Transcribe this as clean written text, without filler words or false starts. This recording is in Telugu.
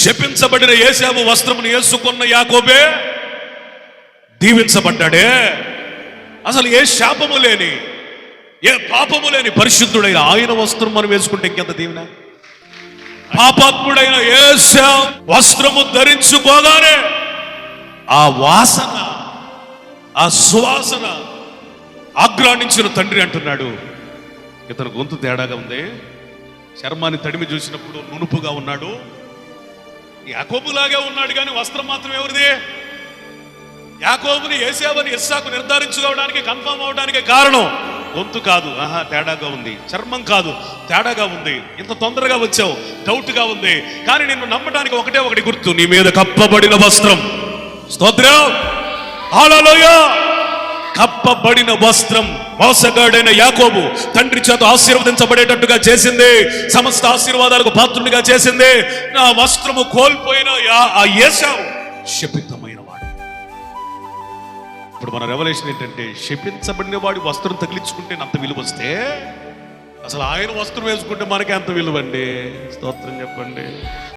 శపించబడిన ఏశావు వస్త్రమును వేసుకున్న యాకోబే దీవించబడ్డాడే. అసలు ఏ శాపము లేని, ఏ పాపము లేని పరిశుద్ధుడైన ఆయన వస్త్రం మనం వేసుకుంటే ఇంకెంత దీవెన. పాపాత్ముడైన ఏశావు వస్త్రము ధరించుకోగానే ఆ వాసన, ఆ సువాసన ఆగ్రానించిన తండ్రి అంటున్నాడు, ఇతను గొంతు తేడాగా ఉంది, చర్మాన్ని తడిమి చూసినప్పుడు నునుపుగా ఉన్నాడు, యాకోబులాగే ఉన్నాడు, కానీ వస్త్రం మాత్రం ఎవరిది? యాకోబుని ఏశావుని ఇస్సాకు నిర్ధారించుకోవడానికి, కన్ఫర్మ్ అవడానికి కారణం గొంతు కాదు, తేడాగా ఉంది, చర్మం కాదు, తేడాగా ఉంది, ఇంత తొందరగా వచ్చావు, డౌట్ గా ఉంది, కానీ నిన్ను నమ్మడానికి ఒకటే ఒకటి గుర్తు, నీ మీద కప్పబడిన వస్త్రం. స్తోత్రం, హల్లెలూయా. కప్పబడిన వస్త్రం మోసగాడైన యాకోబు తండ్రి చేత ఆశీర్వదించబడేటట్టుగా చేసింది, సమస్త ఆశీర్వాదాలకు పాత్రునిగా చేసింది. నా వస్త్రము కోల్పోయిన ఆ ఏశావు శపితమైన వాడు. ఇప్పుడు మన రెవల్యూషన్ ఏంటంటే, శపించబడిన వాడి వస్త్రం తగిలించుకుంటే అంత విలువ వస్తే, అసలు ఆయన వస్త్రం వేసుకుంటే మనకి అంత విలువ అండి. స్తోత్రం చెప్పండి.